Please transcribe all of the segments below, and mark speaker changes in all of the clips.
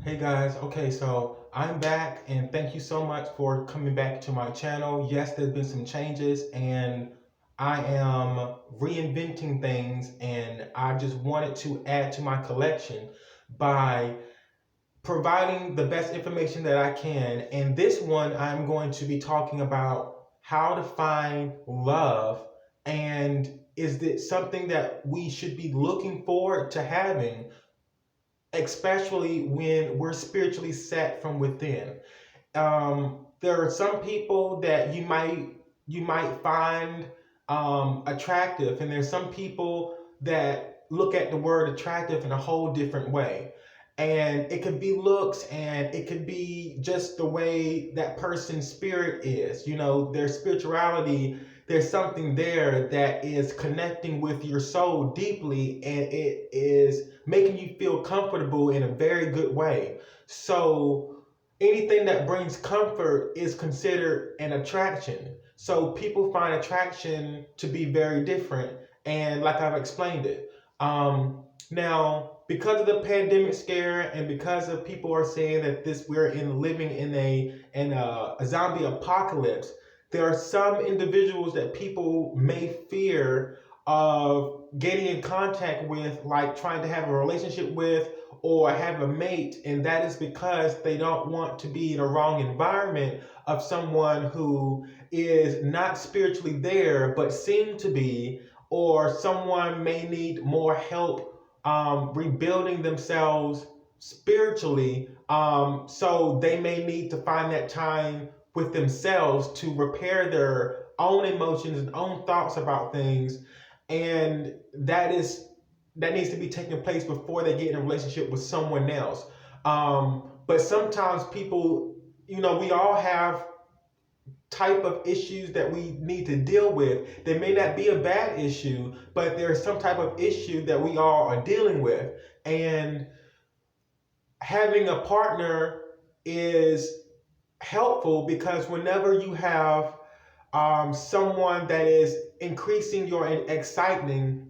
Speaker 1: Hey guys, okay, so I'm back and thank you so much for coming back to my channel. Yes, there's been some changes and I am reinventing things and I just wanted to add to my collection by providing the best information that I can. And this one, I'm going to be talking about how to find love and is it something that we should be looking forward to having, especially when we're spiritually set from within. There are some people that you might find attractive, and there's some people that look at the word attractive in a whole different way. And it could be looks, and it could be just the way that person's spirit is. You know, their spirituality. There's something there that is connecting with your soul deeply, and it is making you feel comfortable in a very good way. So anything that brings comfort is considered an attraction. So people find attraction to be very different, and like I've explained it. Now, because of the pandemic scare, and because of people are saying that this we're in living in a zombie apocalypse, there are some individuals that people may fear of getting in contact with, like trying to have a relationship with or have a mate, and that is because they don't want to be in a wrong environment of someone who is not spiritually there but seem to be, or someone may need more help rebuilding themselves spiritually. So they may need to find that time with themselves to repair their own emotions and own thoughts about things, and that needs to be taking place before they get in a relationship with someone else. But sometimes people, we all have type of issues that we need to deal with. There may not be a bad issue, but there's some type of issue that we all are dealing with. And having a partner is helpful because whenever you have someone that is increasing your excitement,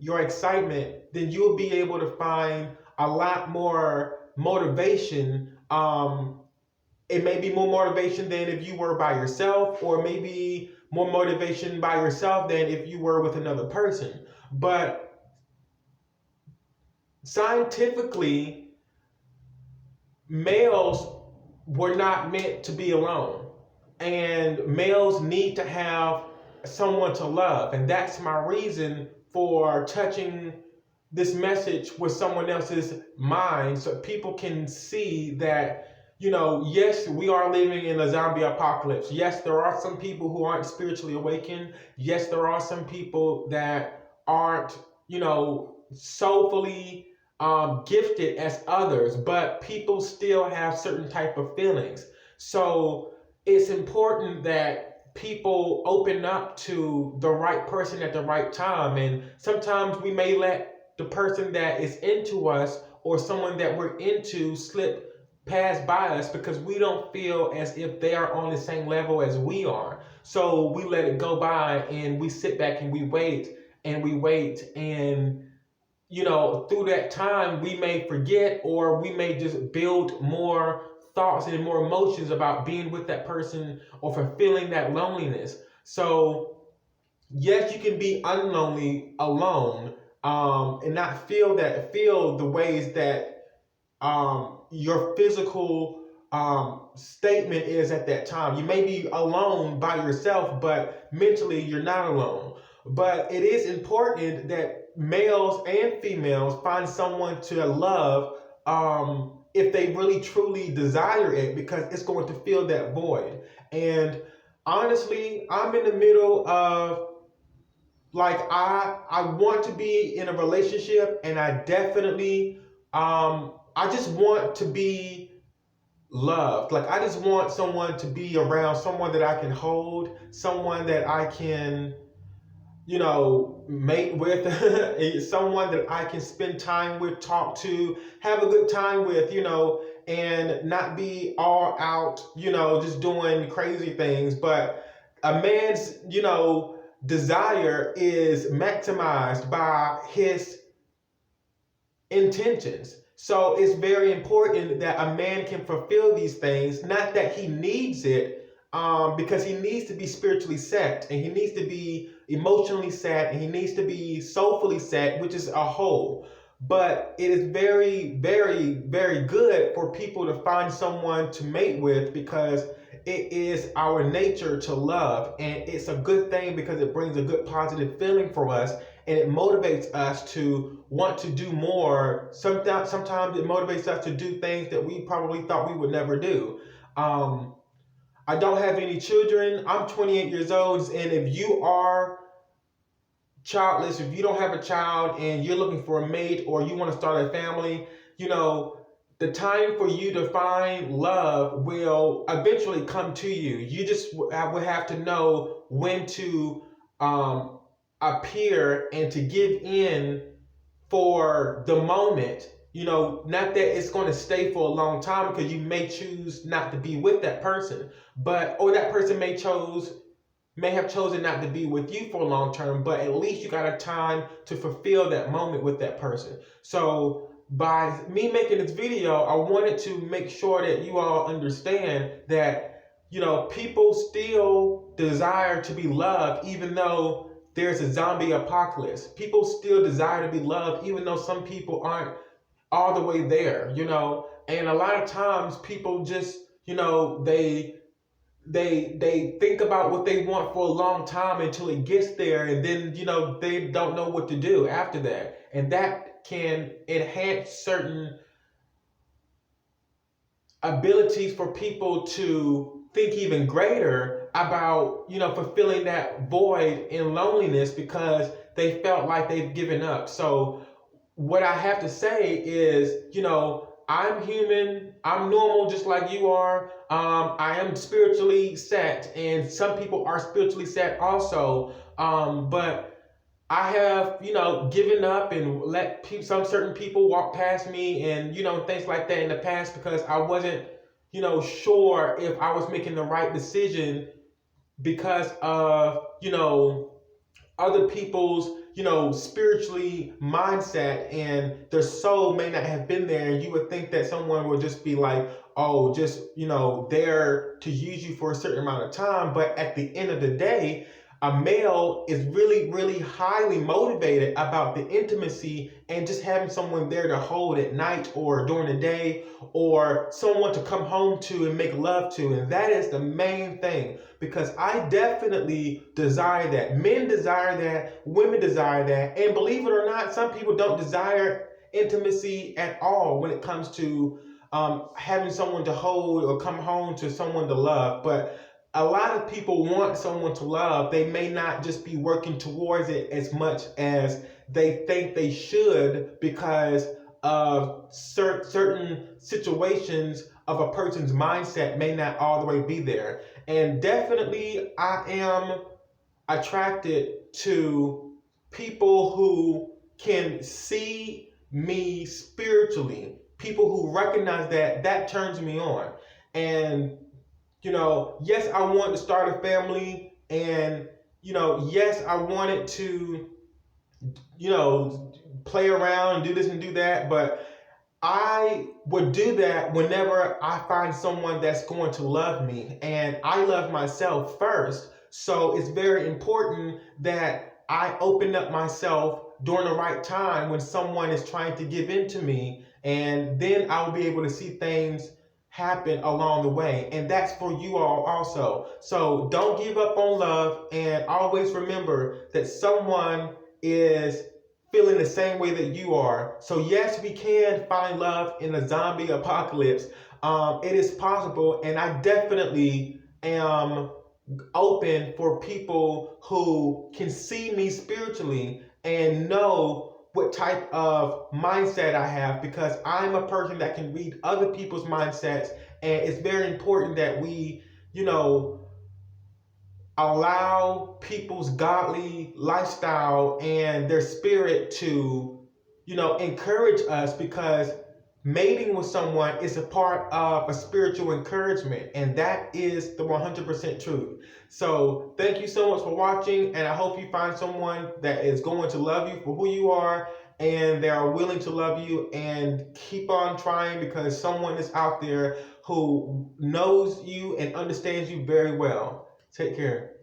Speaker 1: then you'll be able to find a lot more motivation. It may be more motivation than if you were by yourself, or maybe more motivation by yourself than if you were with another person. But scientifically, males were not meant to be alone. And males need to have someone to love. And that's my reason for touching this message with someone else's mind so people can see that, yes, we are living in a zombie apocalypse. Yes, there are some people who aren't spiritually awakened. Yes, there are some people that aren't, soulfully gifted as others, but people still have certain type of feelings. So it's important that people open up to the right person at the right time. And sometimes we may let the person that is into us or someone that we're into slip pass by us because we don't feel as if they are on the same level as we are. So we let it go by and we sit back and we wait and we wait. And through that time, we may forget, or we may just build more thoughts and more emotions about being with that person or fulfilling that loneliness. So, yes, you can be unlonely alone, and not feel the ways that your physical statement is at that time. You may be alone by yourself, but mentally you're not alone. But it is important that males and females find someone to love, if they really truly desire it, because it's going to fill that void. And honestly, I'm in the middle of, like, I want to be in a relationship, and I definitely I just want to be loved. Like, I just want someone to be around, someone that I can hold, someone that I can, mate with, someone that I can spend time with, talk to, have a good time with, and not be all out, just doing crazy things. But a man's, desire is maximized by his intentions. So it's very important that a man can fulfill these things, not that he needs it, because he needs to be spiritually set, and he needs to be emotionally set, and he needs to be soulfully set, which is a whole. But it is very, very, very good for people to find someone to mate with, because it is our nature to love, and it's a good thing because it brings a good positive feeling for us, and it motivates us to want to do more. Sometimes it motivates us to do things that we probably thought we would never do. I don't have any children. I'm 28 years old, and if you are childless, if you don't have a child and you're looking for a mate or you want to start a family, the time for you to find love will eventually come to you. You just would have to know when to appear and to give in for the moment. Not that it's going to stay for a long time, because you may choose not to be with that person, or that person may have chosen not to be with you for a long term, but at least you got a time to fulfill that moment with that person. So by me making this video, I wanted to make sure that you all understand that, people still desire to be loved, even though there's a zombie apocalypse. People still desire to be loved, even though some people aren't all the way there, and a lot of times people just, they think about what they want for a long time until it gets there, and then they don't know what to do after that, and that can enhance certain abilities for people to think even greater about fulfilling that void in loneliness, because they felt like they've given up. So what I have to say is, I'm human, I'm normal just like you are. I am spiritually set, and some people are spiritually set also. But I have, given up and let some certain people walk past me, and things like that in the past, because I wasn't, sure if I was making the right decision because of, other people's, spiritually mindset, and their soul may not have been there. And you would think that someone would just be like, oh, just, there to use you for a certain amount of time. But at the end of the day, a male is really, really highly motivated about the intimacy and just having someone there to hold at night or during the day, or someone to come home to and make love to. And that is the main thing, because I definitely desire that. Men desire that, women desire that. And believe it or not, some people don't desire intimacy at all when it comes to having someone to hold or come home to someone to love. But a lot of people want someone to love. They may not just be working towards it as much as they think they should, because of certain situations of a person's mindset may not all the way be there. And definitely I am attracted to people who can see me spiritually, people who recognize that turns me on. And yes, I want to start a family, and yes, I wanted to play around and do this and do that, but I would do that whenever I find someone that's going to love me, and I love myself first. So it's very important that I open up myself during the right time when someone is trying to give in to me, and then I'll be able to see things happen along the way. And that's for you all also. So don't give up on love, and always remember that someone is feeling the same way that you are. So yes, we can find love in a zombie apocalypse. It is possible, and I definitely am open for people who can see me spiritually and know what type of mindset I have, because I'm a person that can read other people's mindsets, and it's very important that we, allow people's godly lifestyle and their spirit to, encourage us, because mating with someone is a part of a spiritual encouragement, and that is the 100% truth. So thank you so much for watching, and I hope you find someone that is going to love you for who you are, and they are willing to love you, and keep on trying because someone is out there who knows you and understands you very well. Take care.